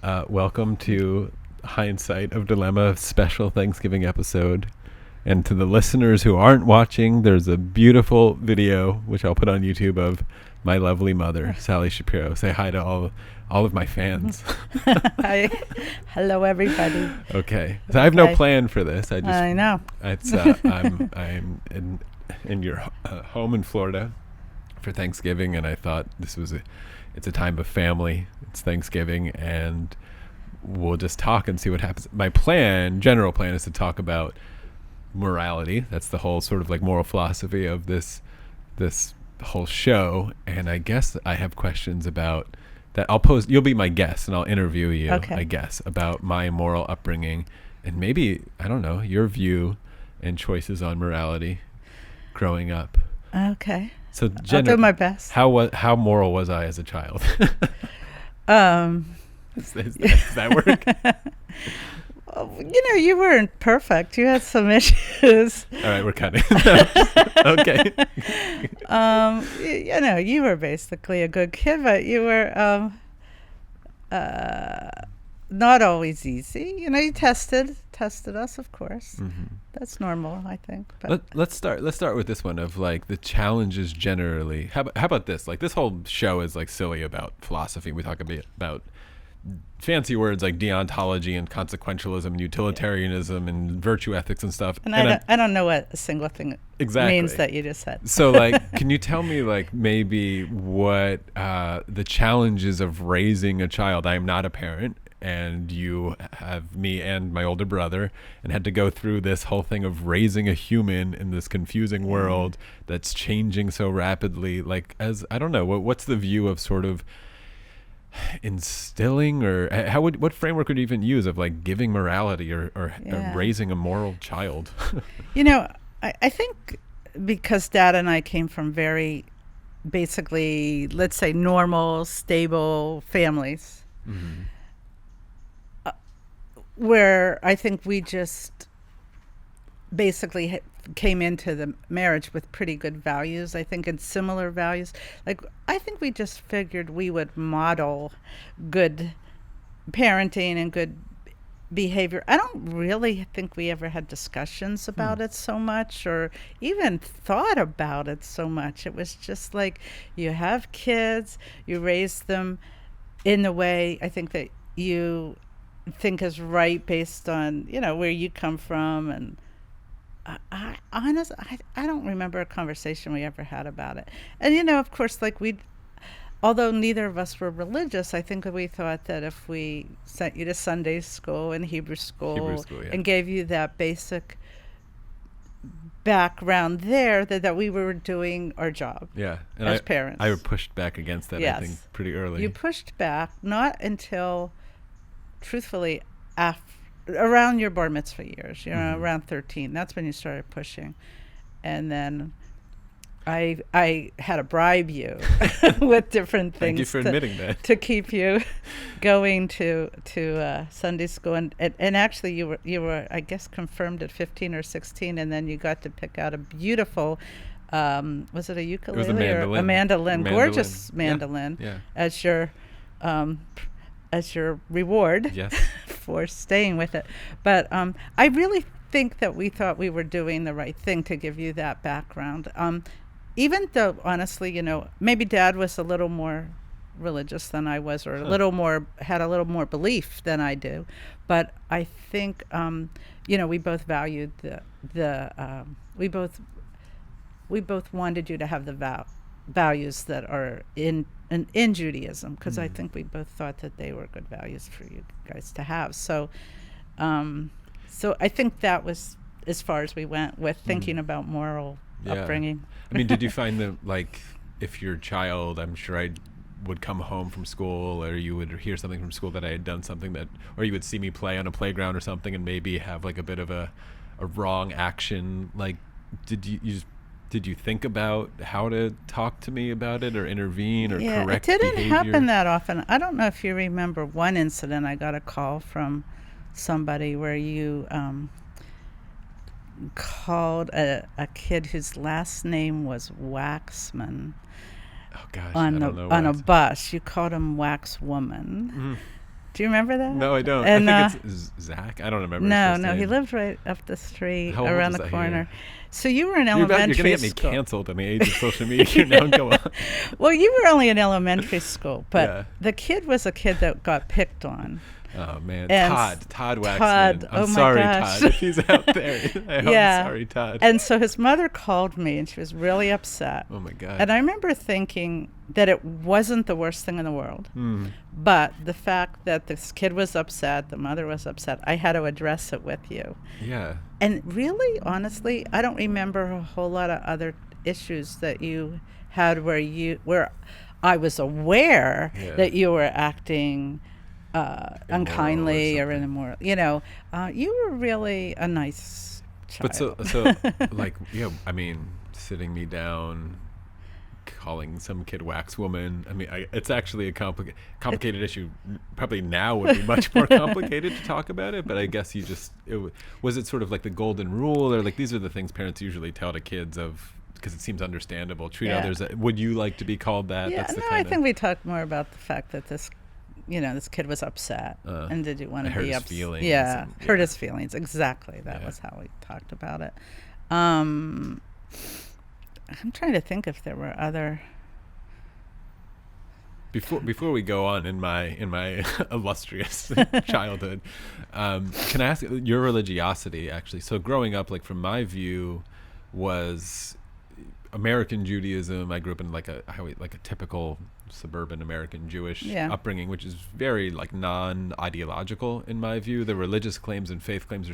Welcome to Hindsight of Dilemma, special Thanksgiving episode. And to the listeners who aren't watching, there's a beautiful video, which I'll put on YouTube, of my lovely mother, Sally Shapiro. Say hi to all of my fans. Hi. Hello, everybody. Okay. So I have no plan for this. I know. It's I'm in your home in Florida for Thanksgiving, and I thought it's a time of family. It's Thanksgiving, and we'll just talk and see what happens. My general plan, is to talk about morality. That's the whole sort of like moral philosophy of this whole show. And I guess I have questions about that. I'll pose. You'll be my guest, and I'll interview you. Okay. I guess about my moral upbringing, and maybe, I don't know, your view and choices on morality growing up. Okay. So I'll do my best. How moral was I as a child? Does that work? Well, you weren't perfect. You had some issues. All right, we're cutting. Okay. You were basically a good kid, but you were not always easy. You tested us, of course. Mm-hmm. That's normal, I think. But let's start with this one of like the challenges generally. How about this? Like, this whole show is like silly about philosophy. We talk a bit about fancy words like deontology and consequentialism and utilitarianism and virtue ethics and stuff. And I don't know what a single thing means that you just said. So like, can you tell me like maybe what the challenges of raising a child? I am not a parent, and you have me and my older brother, and had to go through this whole thing of raising a human in this confusing world that's changing so rapidly. Like, I don't know, what's the view of sort of instilling, or what framework would you even use of like giving morality or raising a moral child? I think because Dad and I came from very basically, let's say, normal, stable families, mm-hmm. Where I think we just basically came into the marriage with pretty good values, I think, and similar values. Like, I think we just figured we would model good parenting and good behavior. I don't really think we ever had discussions about it so much, or even thought about it so much. It was just like, you have kids, you raise them in the way I think that you think is right based on, where you come from. And I don't remember a conversation we ever had about it. And, of course, like, although neither of us were religious, I think that we thought that if we sent you to Sunday school and Hebrew school and gave you that basic background there, that we were doing our job as parents. I pushed back against that, yes. I think, pretty early. You pushed back, not until, truthfully, around your bar mitzvah years, mm-hmm. around 13. That's when you started pushing. And then I had to bribe you with different things. Thank you for admitting that. To keep you going to Sunday school. And actually you were, I guess, confirmed at 15 or 16, and then you got to pick out a beautiful, was it a ukulele? It was a mandolin. Or a mandolin. Gorgeous mandolin. Yeah. As your reward, yes. for staying with it. But I really think that we thought we were doing the right thing to give you that background. Even though, honestly, maybe Dad was a little more religious than I was, or had a little more belief than I do. But I think, we both valued we both wanted you to have the values that are in Judaism, because I think we both thought that they were good values for you guys to have. So I think that was as far as we went with thinking about moral upbringing. I mean, did you find that, like, if your child, I'm sure I would come home from school, or you would hear something from school that I had done something or you would see me play on a playground or something and maybe have like a bit of a wrong action, like, did you think about how to talk to me about it or intervene or correct behavior? It didn't happen that often. I don't know if you remember one incident. I got a call from somebody where you called a kid whose last name was Waxman. Oh gosh, on a bus. You called him Wax Woman. Do you remember that? No, I don't. And, I think it's Zach. I don't remember. No, his first he name. lived right up the street, How old around was the I corner. here? So you were in You're going elementary to get me school. canceled in the age of social media. Now go on. Well, you were only in elementary school, but Yeah. the kid was a kid that got picked on. Oh man, And Todd Waxman. Todd, I'm oh my sorry, gosh. Todd, if he's out there. I'm sorry, Todd. And so his mother called me, and she was really upset. Oh my God. And I remember thinking that it wasn't the worst thing in the world, but the fact that this kid was upset, the mother was upset, I had to address it with you. Yeah. And really, honestly, I don't remember a whole lot of other issues that you had where I was aware that you were acting unkindly or immoral. You were really a nice child. But so like, I mean, sitting me down, calling some kid wax woman. I mean, it's actually a complicated issue. Probably now would be much more complicated to talk about it. But I guess was it sort of like the golden rule, or like these are the things parents usually tell to kids because it seems understandable. Treat others. Would you like to be called that? Yeah, That's I think we talked more about the fact that this kid was upset, and did you want to be upset? Yeah, hurt his feelings. Exactly. That was how we talked about it. I'm trying to think if there were other. Before we go on in my illustrious childhood, can I ask your religiosity actually? So growing up, like from my view, was American Judaism. I grew up in like a typical suburban American Jewish upbringing, which is very like non-ideological in my view. The religious claims and faith claims,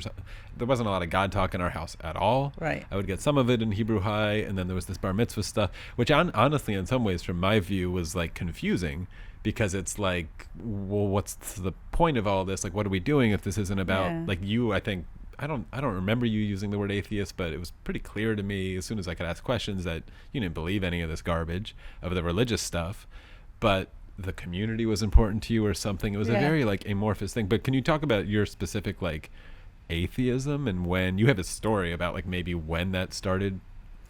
there wasn't a lot of God talk in our house at all. Right. I would get some of it in Hebrew High, and then there was this bar mitzvah stuff, which honestly, in some ways, from my view, was like confusing, because it's like, well, what's the point of all this? Like, what are we doing if this isn't about like you? I think. I don't remember you using the word atheist, but it was pretty clear to me as soon as I could ask questions that you didn't believe any of this garbage of the religious stuff, but the community was important to you or something. It was a very like amorphous thing. But can you talk about your specific like atheism, and when you have a story about like maybe when that started?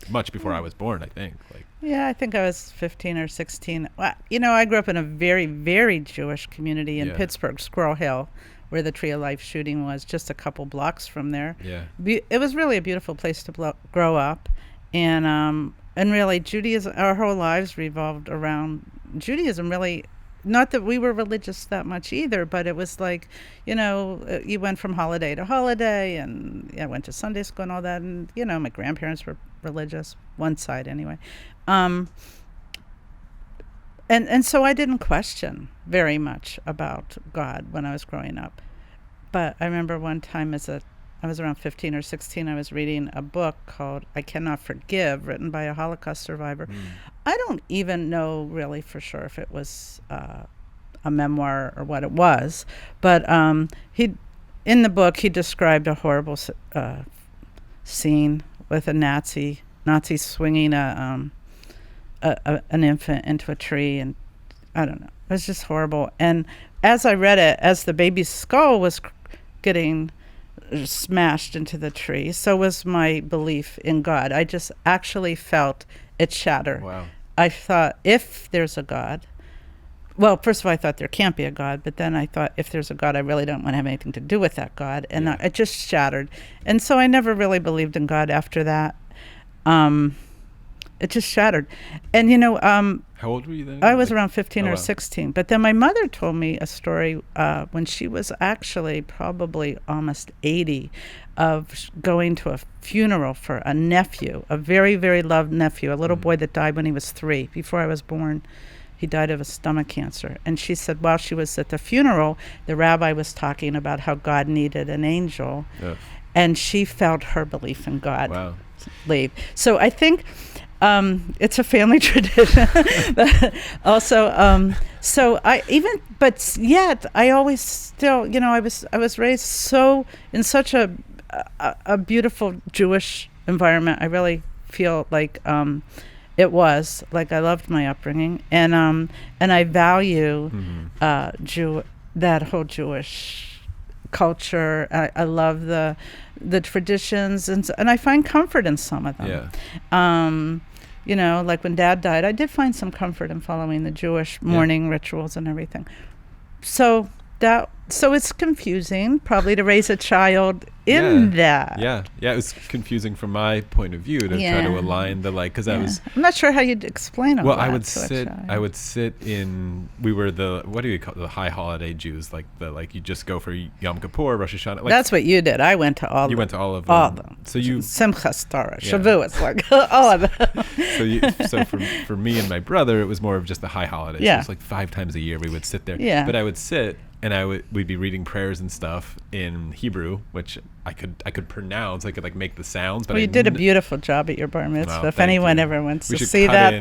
Much before I was born, I think. I think I was 15 or 16. Well, I grew up in a very, very Jewish community in Pittsburgh, Squirrel Hill, where the Tree of Life shooting was, just a couple blocks from there. Yeah. It was really a beautiful place to grow up. And really, Judaism, our whole lives revolved around Judaism, really. Not that we were religious that much either, but it was like, you went from holiday to holiday, and I went to Sunday school and all that. And, my grandparents were religious, one side anyway. And so I didn't question very much about God when I was growing up. But I remember one time I was around 15 or 16, I was reading a book called I Cannot Forgive, written by a Holocaust survivor. I don't even know really for sure if it was a memoir or what it was. But in the book, he described a horrible scene with a Nazi swinging an infant into a tree, and I don't know. It was just horrible. And as I read it, as the baby's skull was getting smashed into the tree, so was my belief in God. I just actually felt it shatter. Wow. I thought, if there's a God, well, first of all, I thought there can't be a God, but then I thought, if there's a God, I really don't want to have anything to do with that God. And it just shattered. And so I never really believed in God after that. It just shattered. And, how old were you then? I was around 15 or 16. But then my mother told me a story when she was actually probably almost 80, of going to a funeral for a nephew, a very, very loved nephew, a little boy that died when he was 3, before I was born. He died of a stomach cancer. And she said while she was at the funeral, the rabbi was talking about how God needed an angel. Yes. And she felt her belief in God leave. So I think it's a family tradition. But also, so but yet I always still, I was raised in such a beautiful Jewish environment. I really feel like it was like I loved my upbringing, and I value that whole Jewish culture. I love the traditions, and I find comfort in some of them. Yeah. Like when Dad died, I did find some comfort in following the Jewish mourning rituals and everything. So So it's confusing probably to raise a child in that. Yeah, it was confusing from my point of view to try to align the because I was. I'm not sure how you'd explain all that. Well, I would sit in. We were the what do you call the high holiday Jews? You just go for Yom Kippur, Rosh Hashanah. That's what you did. I went to all. You went to all of them. So you Simchas Torah, Shavuos, all of them. So for me and my brother, it was more of just the high holidays. Yeah. So it was 5 times a year we would sit there. Yeah. But I would sit. And we'd be reading prayers and stuff in Hebrew, which I could pronounce. I could make the sounds. But you did a beautiful job at your bar mitzvah. Well, if anyone ever wants to see that,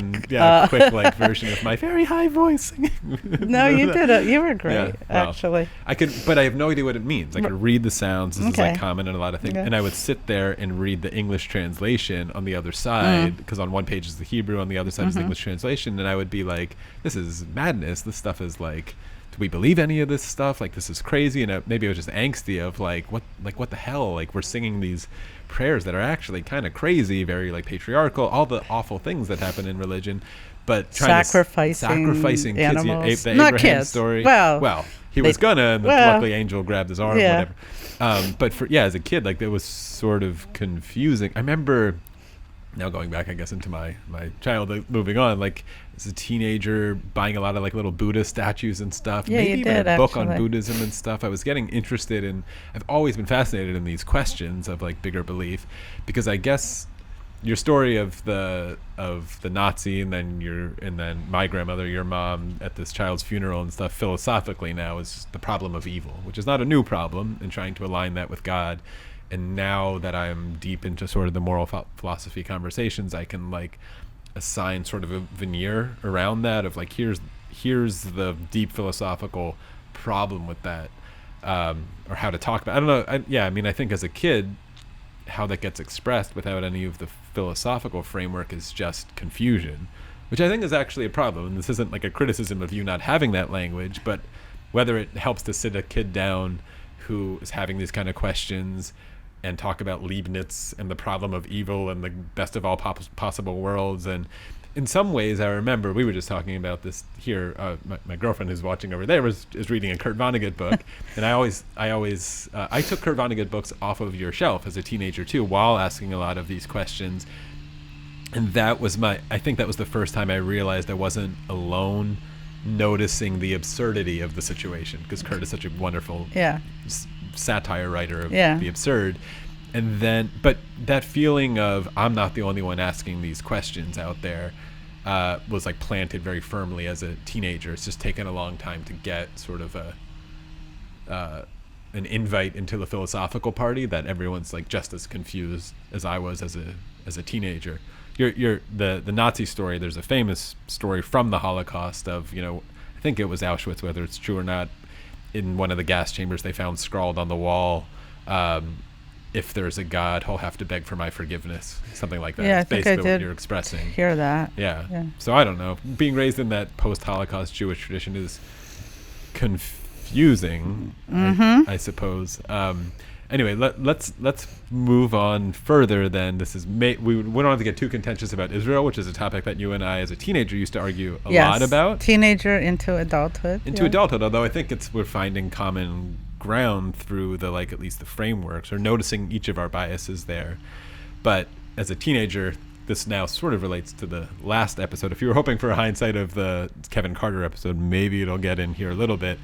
quick version of my very high voice singing. No, you did it. You were great, actually. I could, but I have no idea what it means. I could read the sounds. This is common in a lot of things. And I would sit there and read the English translation on the other side, because on one page is the Hebrew, on the other side is the English translation, and I would be like, "This is madness. This stuff is like." Do we believe any of this stuff? This is crazy. And maybe I was just angsty of what the hell? We're singing these prayers that are actually kind of crazy, very patriarchal, all the awful things that happen in religion, but sacrificing animals. kids. The Not Abraham kids. story. Well, he was gonna, and luckily Angel grabbed his arm, whatever. But as a kid, it was sort of confusing. I remember. Now going back, I guess, into my childhood, moving on, as a teenager, buying a lot of little Buddha statues and stuff. Yeah, maybe you even did, a book actually. on Buddhism and stuff. I was getting interested in. I've always been fascinated in these questions of bigger belief, because I guess your story of the Nazi and then my grandmother, your mom, at this child's funeral and stuff, philosophically now is the problem of evil, which is not a new problem, and trying to align that with God. And now that I'm deep into sort of the moral philosophy conversations, I can assign sort of a veneer around that of here's the deep philosophical problem with that, or how to talk about. I don't know. I think as a kid, how that gets expressed without any of the philosophical framework is just confusion, which I think is actually a problem. And this isn't a criticism of you not having that language, but whether it helps to sit a kid down who is having these kind of questions and talk about Leibniz and the problem of evil and the best of all possible worlds. And in some ways, I remember we were just talking about this here. My girlfriend who's watching over there is reading a Kurt Vonnegut book, and I took Kurt Vonnegut books off of your shelf as a teenager too, while asking a lot of these questions. And that was I think that was the first time I realized I wasn't alone noticing the absurdity of the situation, because Kurt is such a wonderful satire writer of the absurd. And then, but that feeling of I'm not the only one asking these questions out there was planted very firmly as a teenager. It's just taken a long time to get sort of an invite into the philosophical party, that everyone's just as confused as I was as a teenager. The Nazi story, there's a famous story from the Holocaust of, I think it was Auschwitz, whether it's true or not, in one of the gas chambers they found scrawled on the wall, if there's a God, he'll have to beg for my forgiveness, something like that. Yeah, it's I think basically I what did you're expressing. hear that. Yeah. So I don't know. Being raised in that post-Holocaust Jewish tradition is confusing, I suppose. Anyway, let's move on further. Then we don't have to get too contentious about Israel, which is a topic that you and I, as a teenager, used to argue a lot about. Teenager into adulthood. Adulthood, although I think we're finding common ground through the at least the frameworks, or noticing each of our biases there. But as a teenager, this now sort of relates to the last episode. If you were hoping for a hindsight of the Kevin Carter episode, maybe it'll get in here a little bit.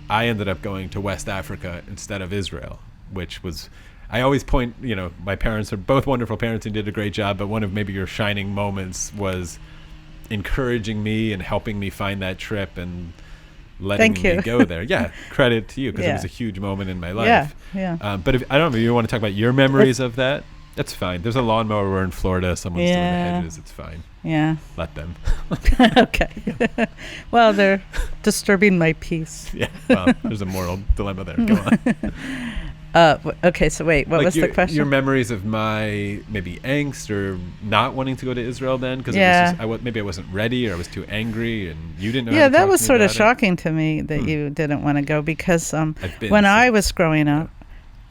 I ended up going to West Africa instead of Israel, which was, I always point, my parents are both wonderful parents and did a great job, but one of maybe your shining moments was encouraging me and helping me find that trip and letting me go there. Yeah, credit to you, because it was a huge moment in my life. Yeah. But I don't know, you want to talk about your memories of that? That's fine. There's a lawnmower. We're in Florida. Someone's doing the hedges. It's fine. Yeah. Let them. Okay. Well, they're disturbing my peace. Yeah. Well, there's a moral dilemma there. Go on. Okay. So wait, what was the question? Your memories of my maybe angst or not wanting to go to Israel then? Because maybe I wasn't ready, or I was too angry and you didn't know how to that talk was to me sort of about shocking to me that you didn't want to go, because when I was growing up,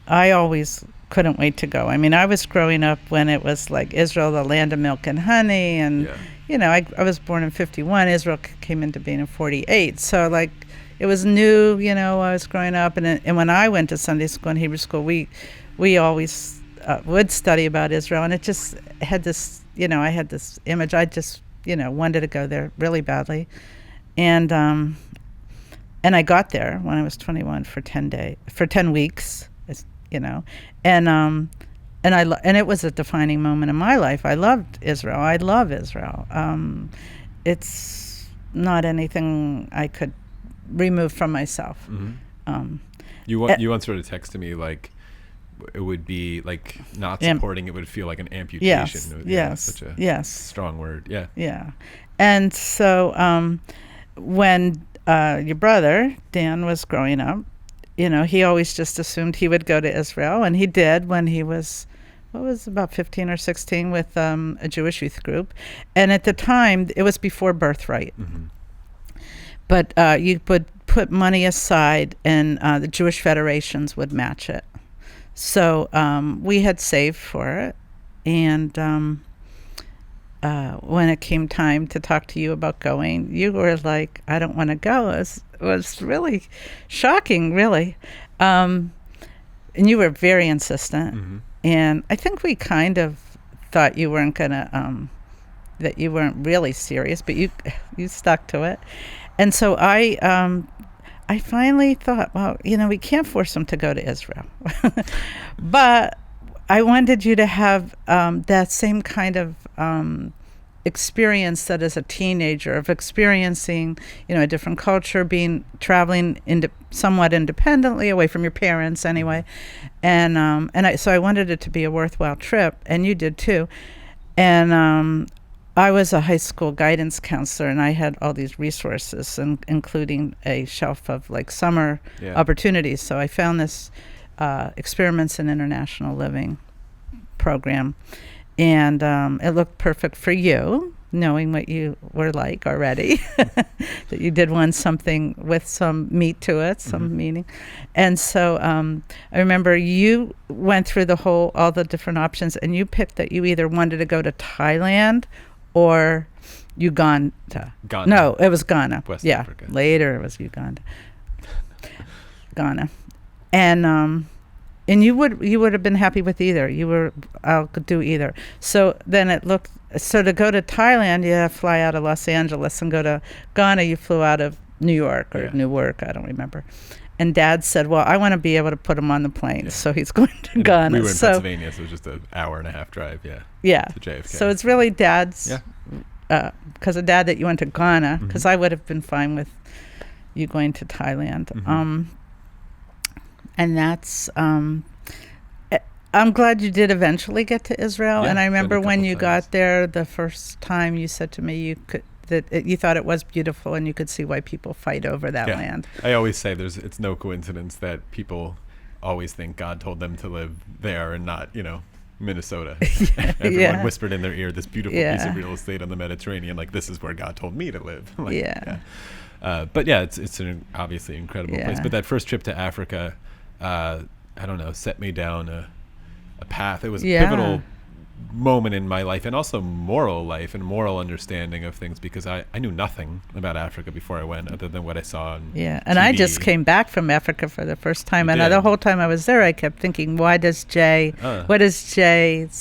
I always couldn't wait to go. I mean, I was growing up when it was Israel, the land of milk and honey, and I was born in 51. Israel came into being in 48. So it it was new, I was growing up, and when I went to Sunday school and Hebrew school, we always would study about Israel, and it just had this, I had this image. I just, wanted to go there really badly, and I got there when I was 21 for 10 weeks, and it was a defining moment in my life. I loved Israel. I love Israel. It's not anything I could remove from myself. Mm-hmm. You once sort of texted me like it would be like not supporting it would feel like an amputation. Yes. Such a strong word. Yeah. Yeah. And so when your brother Dan was growing up, he always just assumed he would go to Israel, and he did when he was about 15 or 16 with a Jewish youth group. And at the time, it was before birthright. Mm-hmm. But you would put money aside, and the Jewish federations would match it. So we had saved for it. And when it came time to talk to you about going, you were like, I don't want to go. It was really shocking, really. And you were very insistent. Mm-hmm. And I think we kind of thought you weren't gonna, that you weren't really serious, but you stuck to it. And so I finally thought, well, we can't force him to go to Israel, but I wanted you to have that same kind of experience that as a teenager of experiencing, a different culture, traveling somewhat independently away from your parents anyway, and so I wanted it to be a worthwhile trip, and you did too, and I was a high school guidance counselor, and I had all these resources, including a shelf of like summer opportunities. So I found this Experiments in International Living program. And it looked perfect for you, knowing what you were like already, that you did want something with some meat to it, some mm-hmm. meaning. And so I remember you went through all the different options, and you picked that you either wanted to go to Thailand or Uganda. Ghana. No, it was Ghana. West Africa. Later it was Uganda. Ghana. And you would have been happy with either. I'll do either. So then to go to Thailand, you have to fly out of Los Angeles, and go to Ghana, you flew out of New York or Newark, I don't remember. And Dad said, well, I want to be able to put him on the plane. Yeah. So he's going to Ghana. We were in Pennsylvania, so it was just an hour and a half drive, Yeah. to JFK. So it's really Dad's, because of Dad that you went to Ghana, because mm-hmm. I would have been fine with you going to Thailand. Mm-hmm. And that's, I'm glad you did eventually get to Israel. Yeah, and I remember when you got there the first time, you said to me you thought it was beautiful, and you could see why people fight over that land. I always say it's no coincidence that people always think God told them to live there and not, Minnesota. Everyone whispered in their ear this beautiful piece of real estate on the Mediterranean, like, this is where God told me to live. But it's an obviously incredible place. But that first trip to Africa, I don't know, set me down a path. It was a pivotal moment in my life, and also moral life and moral understanding of things, because I knew nothing about Africa before I went, other than what I saw on and TV. I just came back from Africa for the first time, and the whole time I was there I kept thinking, what is Jay's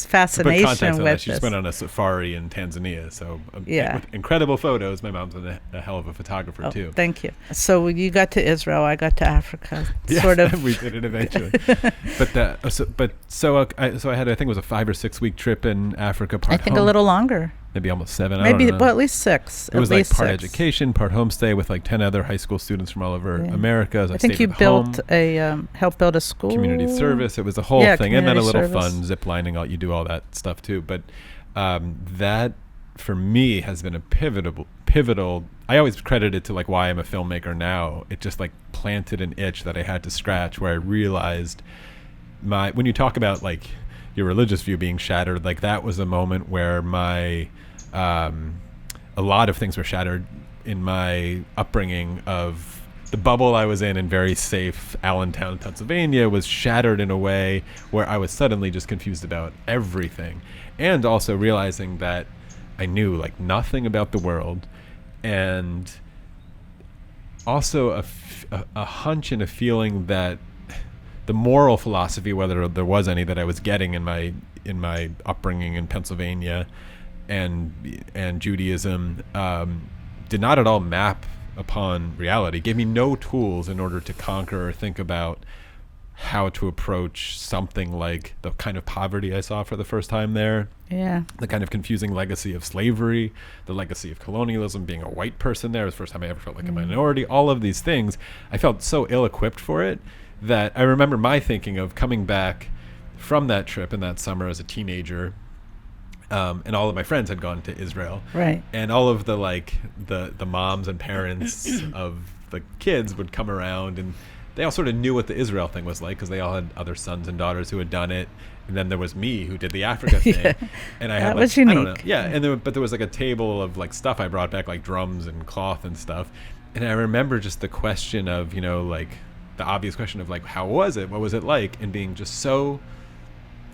fascination with that, she just went on a safari in Tanzania, so with incredible photos. My mom's a hell of a photographer too. Thank you. So you got to Israel, I got to Africa. Sort of. We did it eventually. So I had, I think it was a 5 or 6 week trip in Africa. I think a little longer. Maybe almost 7. Maybe, I don't know. Well, at least 6. It was like part education, part homestay with like 10 other high school students from all over America. I think you helped build a school. Community service. It was a whole thing. And then a little fun, zip lining, you do all that stuff too. But that for me has been a pivotal. I always credit it to like why I'm a filmmaker now. It just like planted an itch that I had to scratch, where I realized when you talk about like your religious view being shattered, like that was a moment where my a lot of things were shattered in my upbringing. Of the bubble I was in very safe Allentown, Pennsylvania, was shattered in a way where I was suddenly just confused about everything, and also realizing that I knew like nothing about the world, and also a hunch and a feeling that the moral philosophy, whether there was any that I was getting in my upbringing in Pennsylvania and Judaism, did not at all map upon reality. Gave me no tools in order to conquer or think about how to approach something like the kind of poverty I saw for the first time there. Yeah. The kind of confusing legacy of slavery, the legacy of colonialism, being a white person there. It was the first time I ever felt like a minority. All of these things, I felt so ill-equipped for it that I remember my thinking of coming back from that trip in that summer as a teenager. And all of my friends had gone to Israel. Right. And all of the the moms and parents of the kids would come around, and they all sort of knew what the Israel thing was like because they all had other sons and daughters who had done it. And then there was me who did the Africa thing. Yeah. And I That had was I don't know. unique. Yeah. And but there was like a table of like stuff I brought back, like drums and cloth and stuff. And I remember just the question of, like the obvious question of like, how was it? What was it like? And being just so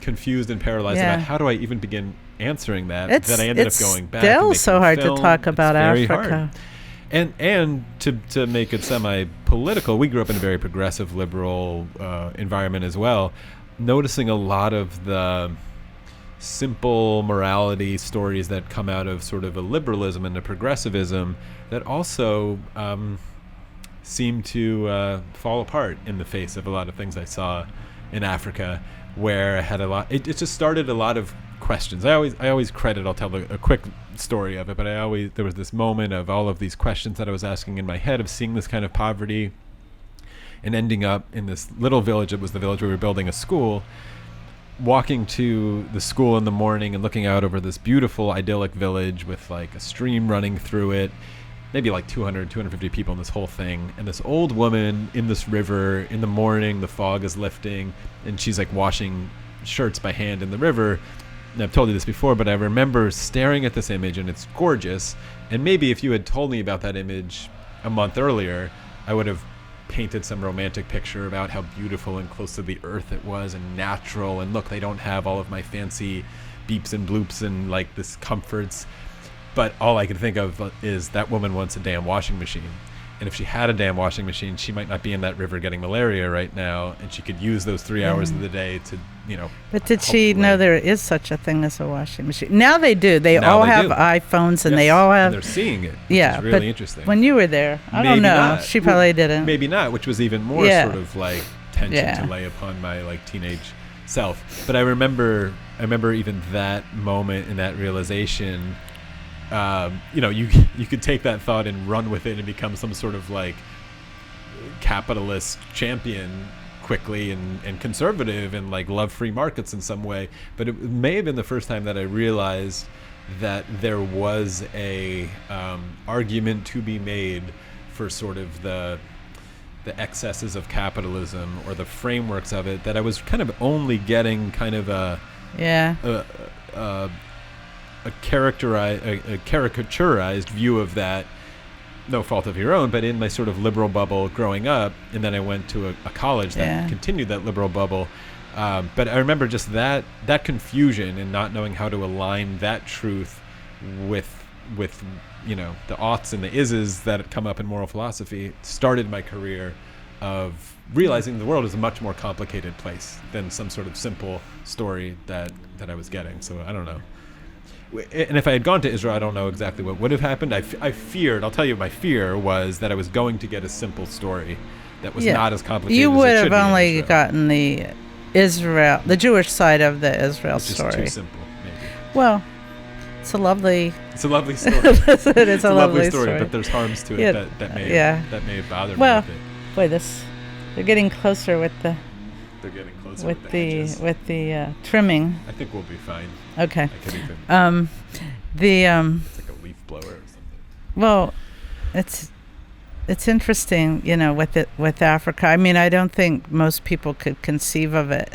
confused and paralyzed about how do I even begin answering that I ended up going back. It's still and so hard film. to talk about It's very Africa. Hard. And to make it semi-political, we grew up in a very progressive, liberal environment as well, noticing a lot of the simple morality stories that come out of sort of a liberalism and a progressivism that also seem to fall apart in the face of a lot of things I saw in Africa, where I had a lot. It just started a lot of questions. I always credit. I'll tell a quick story of it, but there was this moment of all of these questions that I was asking in my head of seeing this kind of poverty, and ending up in this little village. It was the village where we were building a school. Walking to the school in the morning and looking out over this beautiful idyllic village with like a stream running through it, maybe like 250 people in this whole thing, and this old woman in this river in the morning. The fog is lifting and she's like washing shirts by hand in the river. And I've told you this before, but I remember staring at this image, and it's gorgeous. And maybe if you had told me about that image a month earlier, I would have painted some romantic picture about how beautiful and close to the earth it was and natural. And look, they don't have all of my fancy beeps and bloops and like this comforts. But all I could think of is that woman wants a damn washing machine. And if she had a damn washing machine, she might not be in that river getting malaria right now, and she could use those 3 hours of the day to, But did she know there is such a thing as a washing machine? Now they do. They Now all they have do. iPhones, and Yes, they all have. and they're seeing it, which Yeah, is really but interesting. When you were there, I don't Maybe know. not. She probably didn't. Maybe not, which was even more Yeah. sort of like tension Yeah. to lay upon my like teenage self. But I remember even that moment and that realization. You could take that thought and run with it and become some sort of like capitalist champion quickly and conservative and like love free markets in some way. But it may have been the first time that I realized that there was a argument to be made for sort of the excesses of capitalism or the frameworks of it, that I was kind of only getting kind of a caricaturized view of that, no fault of your own, but in my sort of liberal bubble growing up. And then I went to a college that continued that liberal bubble. But I remember just that confusion and not knowing how to align that truth with the oughts and the ises that come up in moral philosophy started my career of realizing the world is a much more complicated place than some sort of simple story that I was getting. So I don't know. And if I had gone to Israel, I don't know exactly what would have happened. I feared, I'll tell you, my fear was that I was going to get a simple story that was not as complicated You as would it should have be in only Israel. gotten the Jewish side of the Israel It's just story. too simple, maybe. Well, it's a lovely story. it's a lovely story. But there's harms to it Yeah, that may have bothered Well, me with it. boy, they're getting closer with the They're getting closer with edges. with the trimming. I think we'll be fine. Okay. I could even. It's like a leaf blower or something. Well, it's interesting, with Africa. I mean, I don't think most people could conceive of it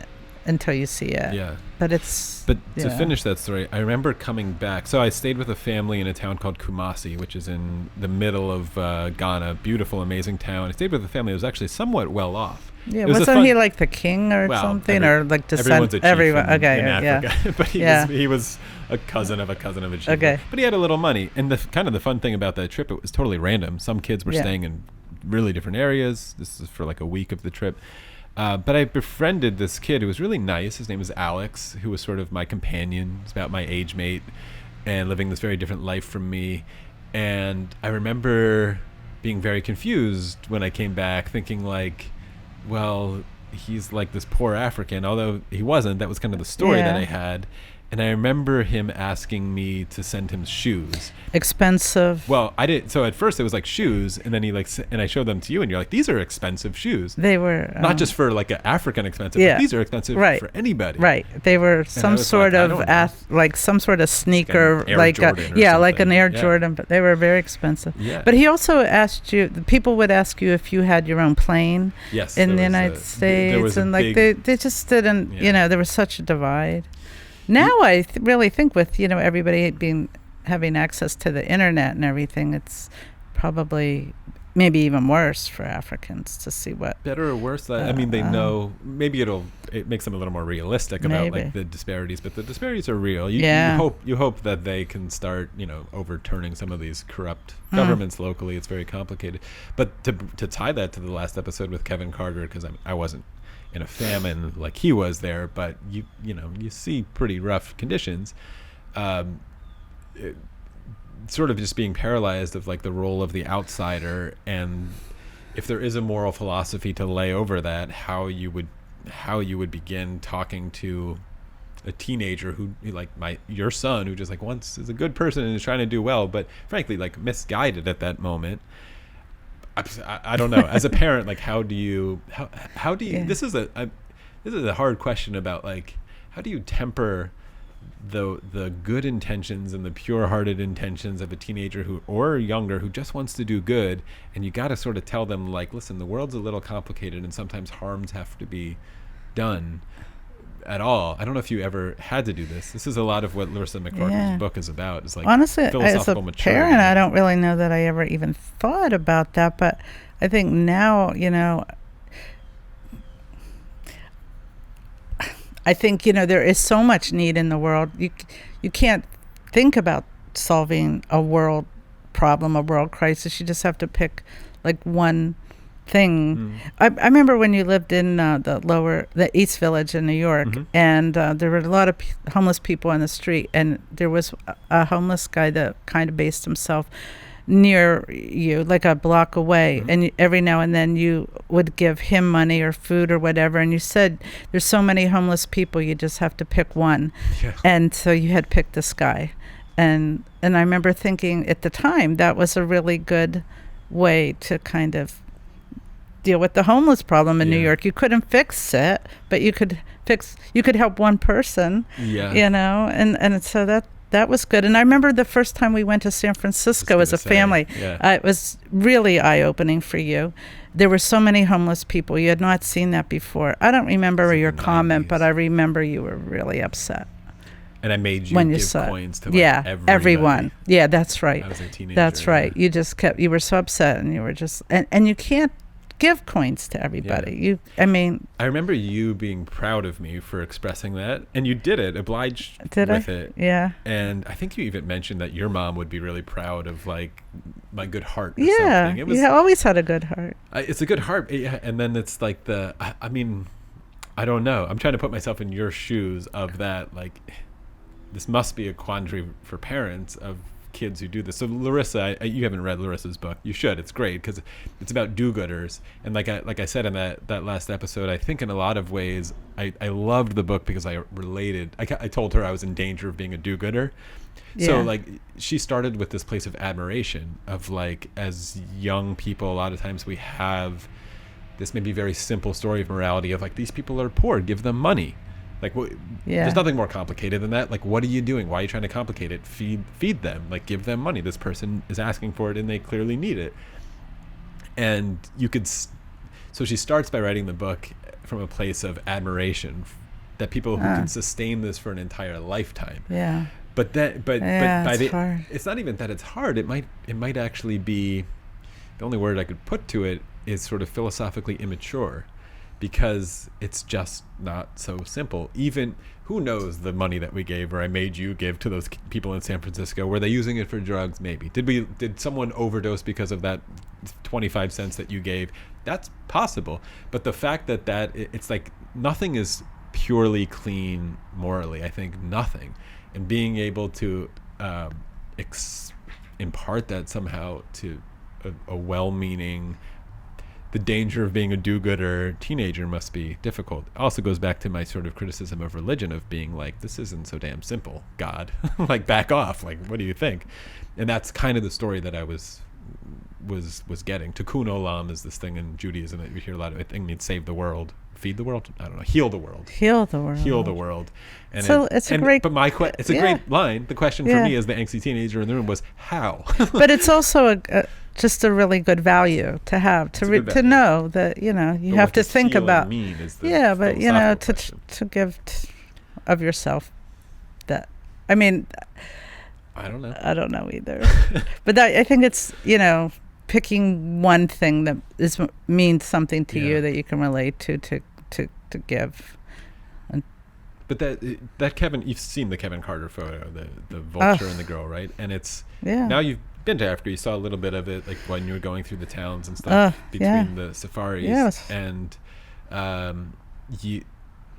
until you see it. Yeah. But it's. But to finish that story, I remember coming back. So I stayed with a family in a town called Kumasi, which is in the middle of Ghana. Beautiful, amazing town. I stayed with a family that was actually somewhat well off. Yeah, It was wasn't he like the king or something, or like everyone's a chief everyone? in Okay, Africa. But he was a cousin of a chief. Okay. But he had a little money. And the fun thing about that trip, it was totally random. Some kids were staying in really different areas. This is for like a week of the trip. But I befriended this kid who was really nice. His name was Alex, who was sort of my companion. He's about my age mate and living this very different life from me. And I remember being very confused when I came back, thinking like, well, he's like this poor African, although he wasn't. That was kind of the story that I had. And I remember him asking me to send him shoes. Expensive. Well, I didn't. So at first it was like shoes, and then he like, and I showed them to you, and you're like, these are expensive shoes. They were not just for like an African expensive. But these are expensive for anybody. Right. They were some sort of like some sort of sneaker, like like an Air Jordan, but they were very expensive. Yeah. But he also asked you. The people would ask you if you had your own plane. Yes. In the United States, and like they just didn't. You know, there was such a divide. Now I really think with, you know, everybody having access to the internet and everything, it's probably maybe even worse for Africans to see what. Better or worse? I mean, they know, maybe it makes them a little more realistic about like the disparities, but the disparities are real. You hope that they can start, you know, overturning some of these corrupt governments locally. It's very complicated. But to tie that to the last episode with Kevin Carter, because I wasn't in a famine like he was there, but you see pretty rough conditions. Sort of just being paralyzed of like the role of the outsider, and if there is a moral philosophy to lay over that, how you would begin talking to a teenager who like your son, who just like once is a good person and is trying to do well, but frankly like misguided at that moment. I don't know. As a parent, like how do you this is a hard question about like how do you temper the good intentions and the pure-hearted intentions of a teenager or younger who just wants to do good, and you got to sort of tell them like, listen, the world's a little complicated and sometimes harms have to be done at all. I don't know if you ever had to do this. This is a lot of what Larissa McMurtry's book is about. It's like honestly, philosophical as a maturity. parent, I don't really know that I ever even thought about that, but I think now, you know, I think, you know, there is so much need in the world. You can't think about solving a world problem, a world crisis. You just have to pick like one thing. I remember when you lived in the East Village in New York, and there were a lot of homeless people on the street, and there was a homeless guy that kind of based himself near you, like a block away, and every now and then you would give him money or food or whatever, and you said there's so many homeless people, you just have to pick one. And so you had picked this guy, and I remember thinking at the time that was a really good way to kind of deal with the homeless problem in New York. You couldn't fix it, but you could help one person, you know, and so that was good. And I remember the first time we went to San Francisco as a family, it was really eye-opening for you. There were so many homeless people. You had not seen that before. I don't remember your comment, but I remember you were really upset. And I made you give coins to everyone. Yeah, that's right. I was a teenager. That's right. You were so upset, and you were just, and you can't give coins to everybody. I remember you being proud of me for expressing that, and you did it, obliged with it. Yeah. And I think you even mentioned that your mom would be really proud of like my good heart or something. It was, you always had a good heart. It's a good heart. And then it's like I don't know. I'm trying to put myself in your shoes of that, like this must be a quandary for parents of kids who do this. So Larissa, you haven't read Larissa's book. You should. It's great because it's about do-gooders. And like I said in that last episode, I think in a lot of ways I loved the book because I related. I told her I was in danger of being a do-gooder. Yeah. So like she started with this place of admiration of like, as young people, a lot of times we have this maybe very simple story of morality of like, these people are poor, give them money. Like, there's nothing more complicated than that. Like, what are you doing? Why are you trying to complicate it? Feed them. Like, give them money. This person is asking for it, and they clearly need it. And you could. So she starts by writing the book from a place of admiration that people who can sustain this for an entire lifetime. Yeah. But it's not even that it's hard. It might actually be, the only word I could put to it is sort of philosophically immature. because it's just not so simple. Even who knows the money that we gave, or I made you give, to those people in San Francisco? Were they using it for drugs? Maybe. Did someone overdose because of that 25 cents that you gave? That's possible. But the fact that it's like nothing is purely clean morally. I think nothing. And being able to impart that somehow to a well-meaning, the danger of being a do-gooder teenager must be difficult. It also goes back to my sort of criticism of religion, of being like, this isn't so damn simple, God. Like, back off. Like, what do you think? And that's kind of the story that I was getting. Tikkun olam is this thing in Judaism that you hear a lot of. I think it means save the world, feed the world. I don't know, heal the world. Heal the world. Heal the world. And so it's a great. But it's a great line. The question for me as the angsty teenager in the room was how. But it's also just a really good value to have, to know that, you know, you have to think about. But you know, to give of yourself. That, I mean, I don't know. I don't know either. But I think it's, you know, picking one thing that means something to you that you can relate to give. But that Kevin, you've seen the Kevin Carter photo, the vulture and the girl, right? And it's now you've been to Africa. You saw a little bit of it, like when you were going through the towns and stuff between the safaris, and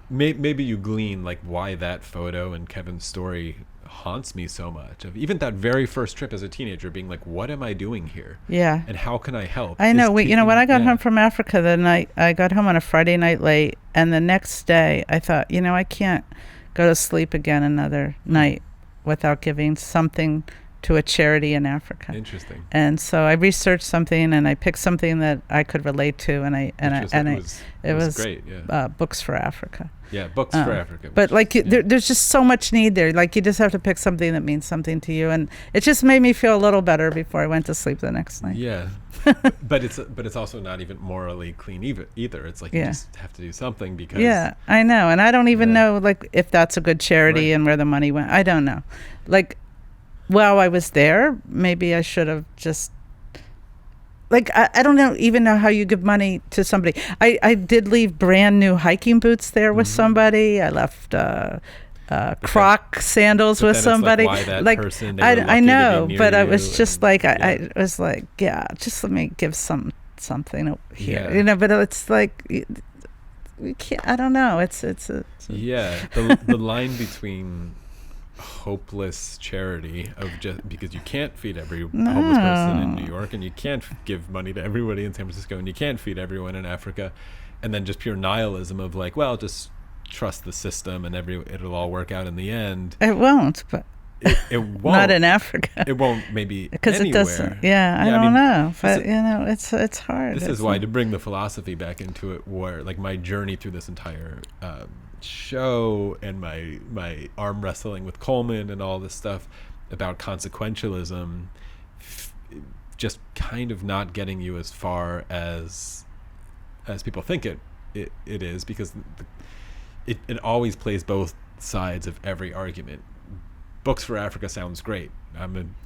maybe you glean like why that photo and Kevin's story haunts me so much. Of even that very first trip as a teenager, being like, what am I doing here? Yeah. And how can I help? I know. You know, when I got home from Africa, I got home on a Friday night late, and the next day I thought, you know, I can't go to sleep again another night without giving something to a charity in Africa. Interesting. And so I researched something, and I picked something that I could relate to, and it was great. Yeah. Books for Africa. Yeah, Books for Africa. But like, there's just so much need there. Like, you just have to pick something that means something to you, and it just made me feel a little better before I went to sleep the next night. Yeah, but it's also not even morally clean either. It's like you just have to do something because. Yeah, I know, and I don't even know like if that's a good charity and where the money went. I don't know. Like, while I was there, maybe I should have just. Like, I don't even know how you give money to somebody. I did leave brand new hiking boots there with somebody. I left Croc sandals with somebody. It's like, why that person? I know, but I was just like, I was like, just let me give something here, you know. But it's like, we can't. I don't know. It's the line between hopeless charity of just because you can't feed every homeless person in New York, and you can't give money to everybody in San Francisco, and you can't feed everyone in Africa, and then just pure nihilism of like, well, just trust the system and it'll all work out in the end. It won't, but it won't. Not in Africa. It won't, maybe because anywhere. It doesn't. I don't know, but you know, it's hard. This is why, to bring the philosophy back into it, where like my journey through this entire show and my arm wrestling with Coleman and all this stuff about consequentialism, just kind of not getting you as far as people think it is, because it always plays both sides of every argument. Books for Africa sounds great.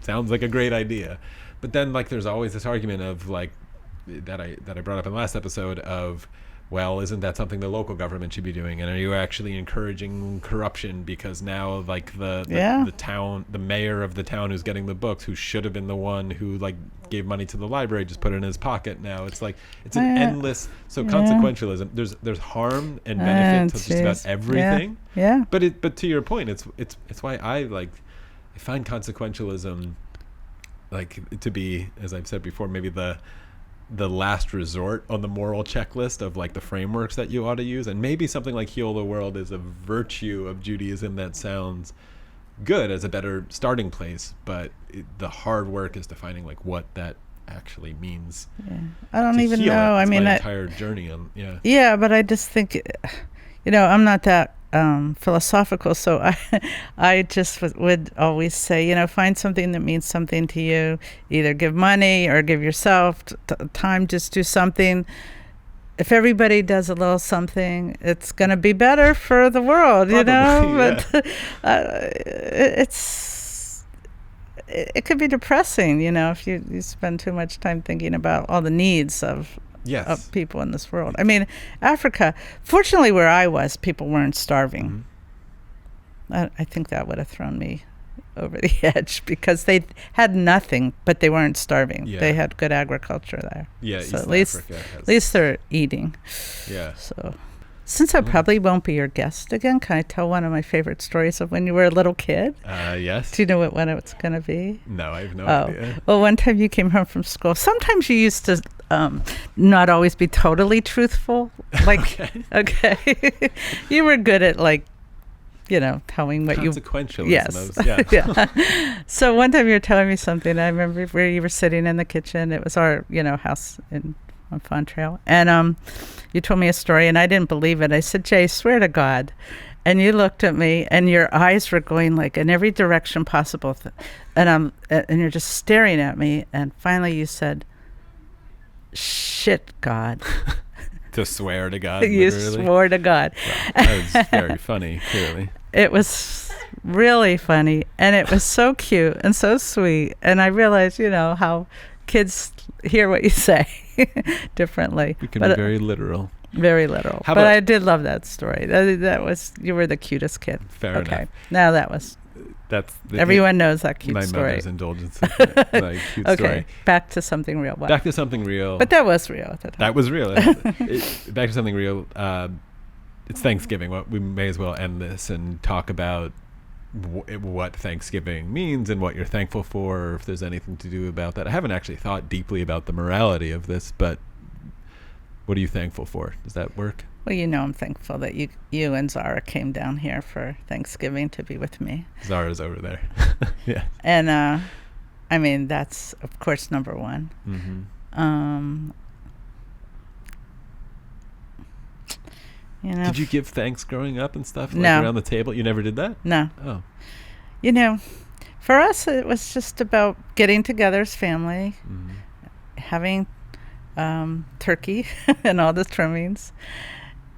Sounds like a great idea, but then like there's always this argument of like that I brought up in the last episode of, well, isn't that something the local government should be doing? And are you actually encouraging corruption because now like the mayor of the town who's getting the books, who should have been the one who like gave money to the library, just put it in his pocket now. It's like it's an endless. So consequentialism. There's harm and benefit to just about everything. Yeah. But to your point, it's why I find consequentialism like to be, as I've said before, maybe the last resort on the moral checklist of like the frameworks that you ought to use. And maybe something like heal the world is a virtue of Judaism that sounds good as a better starting place, but the hard work is defining like what that actually means. I don't even know. I mean, my entire journey on but I just think, you know, I'm not that philosophical, so I just would always say, you know, find something that means something to you. Either give money or give yourself time. Just do something. If everybody does a little something, it's going to be better for the world. Probably, you know. But it could be depressing, you know, if you spend too much time thinking about all the needs of Yes. people in this world. I mean, Africa, fortunately where I was, people weren't starving. I think that would have thrown me over the edge because they had nothing, but they weren't starving. Yeah. They had good agriculture there. Yeah, so East Africa at least they're eating. Yeah. So since I probably won't be your guest again, can I tell one of my favorite stories of when you were a little kid? Yes. Do you know what one it's going to be? No, I have no idea. Well, one time you came home from school. Sometimes you used to not always be totally truthful. Like, okay. You were good at telling what you... Consequential. Yes. Yeah. Yeah. So one time you were telling me something. I remember where you were sitting in the kitchen. It was our, house on Fontrail. And you told me a story, and I didn't believe it. I said, Jay, swear to God. And you looked at me, and your eyes were going like in every direction possible. And you're just staring at me. And finally you said, shit, God. To swear to God. You literally? swore to God. Wow, that was very funny, clearly. It was really funny, and it was so cute and so sweet. And I realized, how kids hear what you say differently. We can be very literal. Very literal. But I did love that story. That was, you were the cutest kid. Fair enough. Now that was... Everyone knows that cute story. My mother's indulgence. My cute story. Back to something real. Back to something real. But that was real at the time. That was real. Back to something real. It's Thanksgiving. We may as well end this and talk about what Thanksgiving means and what you're thankful for, or if there's anything to do about that. I haven't actually thought deeply about the morality of this, but what are you thankful for? Does that work? Well, I'm thankful that you and Zara came down here for Thanksgiving to be with me. Zara's over there. Yeah. And, I mean, that's, of course, number one. Mm-hmm. Did you give thanks growing up and stuff? No. Around the table? You never did that? No. Oh. For us, it was just about getting together as family, having turkey and all the trimmings.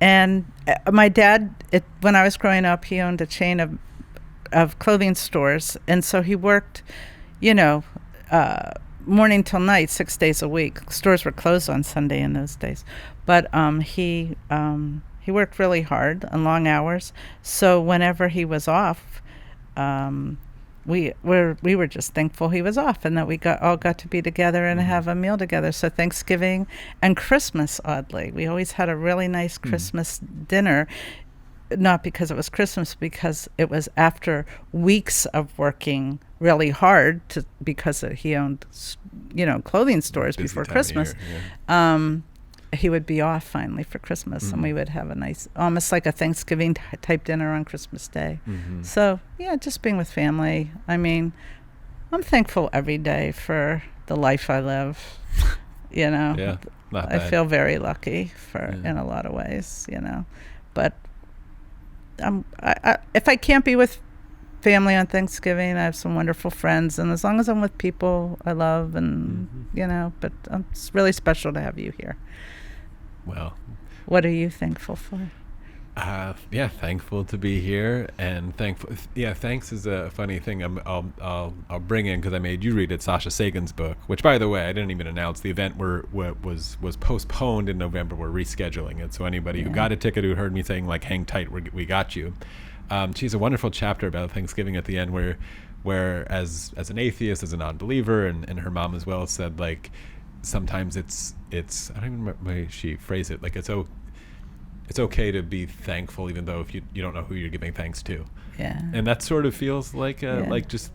And my dad, when I was growing up, he owned a chain of clothing stores. And so he worked, morning till night, 6 days a week. Stores were closed on Sunday in those days. But he worked really hard and long hours. So whenever he was off, we were just thankful he was off and that we all got to be together and have a meal together. So Thanksgiving and Christmas, oddly, we always had a really nice Christmas dinner, not because it was Christmas, because it was after weeks of working really hard because he owned, clothing stores before Christmas. He would be off finally for Christmas, and we would have a nice, almost like a Thanksgiving type dinner on Christmas Day. So, just being with family. I mean, I'm thankful every day for the life I live, Yeah, not bad. I feel very lucky in a lot of ways, But if I can't be with family on Thanksgiving, I have some wonderful friends, and as long as I'm with people I love, and, but it's really special to have you here. Well, what are you thankful for? Thankful to be here, and thankful. Yeah, thanks is a funny thing. I'll bring in, because I made you read it, Sasha Sagan's book. Which, by the way, I didn't even announce. The event was postponed in November. We're rescheduling it. So anybody who got a ticket, who heard me saying hang tight, we got you. She has a wonderful chapter about Thanksgiving at the end, where as an atheist, as a non-believer, and her mom as well, said sometimes it's I don't even remember the way she phrased it. It's okay to be thankful even though if you don't know who you're giving thanks to. Yeah. And that sort of feels like just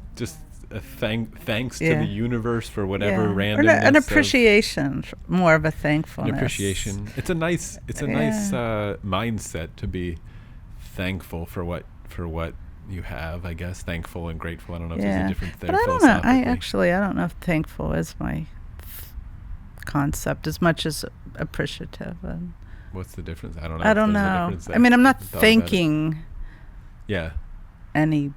a thanks to the universe for whatever randomness. An appreciation, more of a thankfulness. An appreciation. It's a nice mindset to be thankful for what you have, I guess. Thankful and grateful. I don't know if there's a difference there. But I don't know. I don't know if thankful is my concept as much as appreciative. And what's the difference? I don't know. I don't know. I mean, I'm not thanking. Yeah. I'm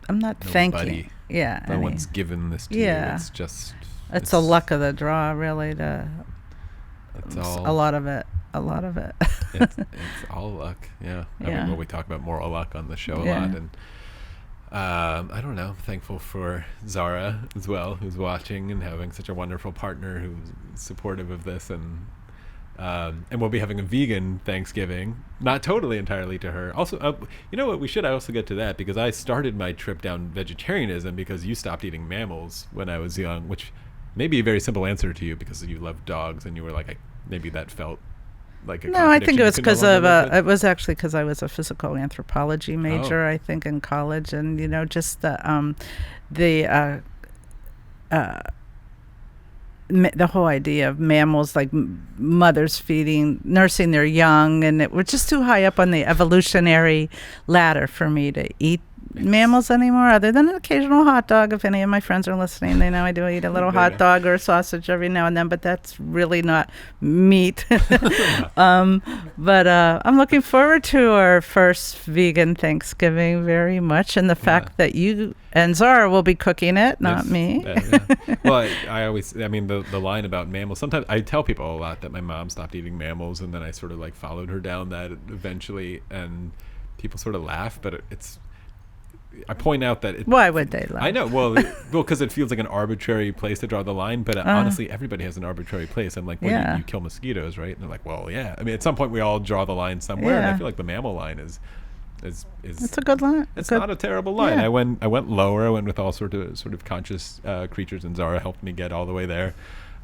not thanking. Yeah. No one's given this to you. It's just. It's a luck of the draw, really. It's all. A lot of it. It's all luck. Yeah. I mean, we talk about moral luck on the show a lot, I don't know. Thankful for Zara as well, who's watching and having such a wonderful partner who's supportive of this, and we'll be having a vegan Thanksgiving, not totally entirely to her. Also, you know what? I also get to that because I started my trip down vegetarianism because you stopped eating mammals when I was young, which may be a very simple answer to you because you love dogs and you were like, maybe that felt like a No, I think it was because of it it was actually because I was a physical anthropology major, I think, in college, and just the whole idea of mammals, like mothers nursing their young, and it was just too high up on the evolutionary ladder for me to eat mammals anymore, other than an occasional hot dog. If any of my friends are listening, they know I do eat a little hot dog or a sausage every now and then, but that's really not meat. But I'm looking forward to our first vegan Thanksgiving very much, and the fact that you and Zara will be cooking it, not me. Well, I mean, the line about mammals, sometimes I tell people a lot that my mom stopped eating mammals, and then I sort of like followed her down that eventually, and people sort of laugh, but I point out that why would they laugh? I know, well, because it feels like an arbitrary place to draw the line, but honestly, everybody has an arbitrary place. I'm like, well, you kill mosquitoes, right? And they're like, well, yeah. I mean, at some point, we all draw the line somewhere, and I feel like the mammal line is it's a good line. It's not a terrible line. I went lower. I went with all sort of conscious creatures, and Zara helped me get all the way there.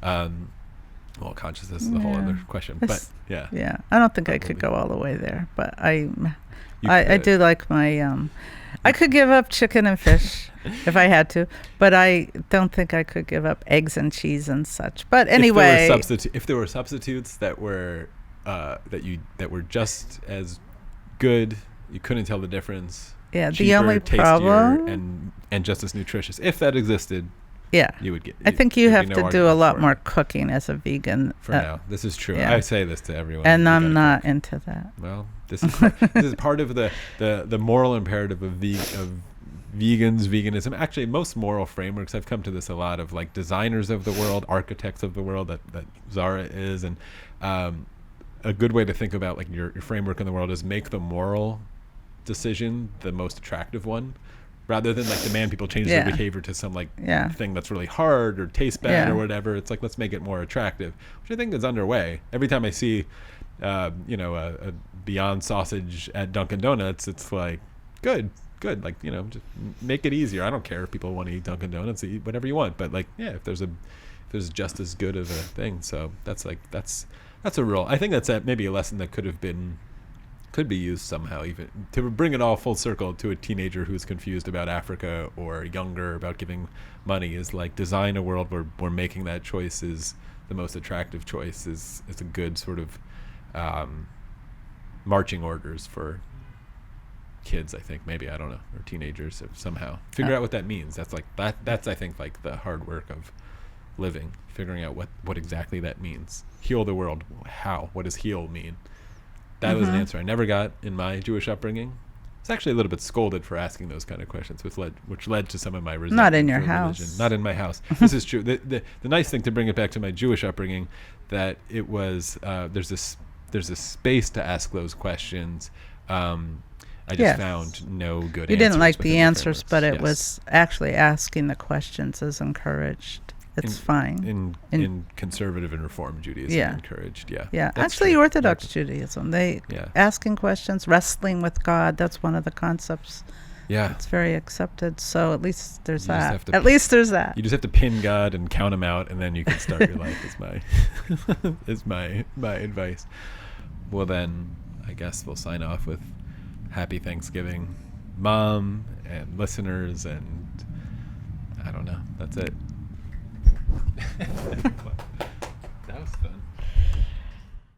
Well, consciousness is a whole other question, but yeah. Yeah, I don't think I could go all the way there, but I do like my. I could give up chicken and fish if I had to, but I don't think I could give up eggs and cheese and such. But anyway, if there were substitutes that were that were just as good, you couldn't tell the difference. Yeah, cheaper, the only tastier, problem and just as nutritious. If that existed, you would get. I think you have to do a lot more cooking as a vegan. For now, this is true. I say this to everyone, and I'm not into that. Well, this is part of the moral imperative of veganism. Actually, most moral frameworks, I've come to this a lot, of like designers of the world, architects of the world, that Zara is, and a good way to think about like your framework in the world is make the moral decision the most attractive one, rather than like demand people change their behavior to some like thing that's really hard or tastes bad or whatever. It's like, let's make it more attractive, which I think is underway. Every time I see a Beyond sausage at Dunkin' Donuts, it's like good, like, just make it easier. I don't care if people want to eat Dunkin' Donuts, eat whatever you want, but like, if there's just as good of a thing. So that's a real, I think that's maybe a lesson that could be used somehow, even to bring it all full circle to a teenager who's confused about Africa or younger about giving money, is like design a world where making that choice is the most attractive choice, is a good sort of marching orders for kids, I think, maybe, I don't know, or teenagers, if somehow figure out what that means. That's I think like the hard work of living, figuring out what exactly that means. Heal the world. How? What does heal mean? That was an answer I never got in my Jewish upbringing. I was actually a little bit scolded for asking those kind of questions, which led to some of my resentment. Not in your for house. Religion. Not in my house. This is true. The nice thing, to bring it back to my Jewish upbringing, that it was there's this space to ask those questions. I just found no good answers. You didn't like the answers, but it was actually asking the questions is encouraged. It's fine. In conservative and Reform Judaism, encouraged. Yeah. Actually, true. Orthodox Judaism, asking questions, wrestling with God. That's one of the concepts. Yeah, it's very accepted. So at least there's that. At least there's that. You just have to pin God and count him out, and then you can start your life. Is my advice. Well, then I guess we'll sign off with Happy Thanksgiving, Mom and listeners, and I don't know. That's it. That was fun.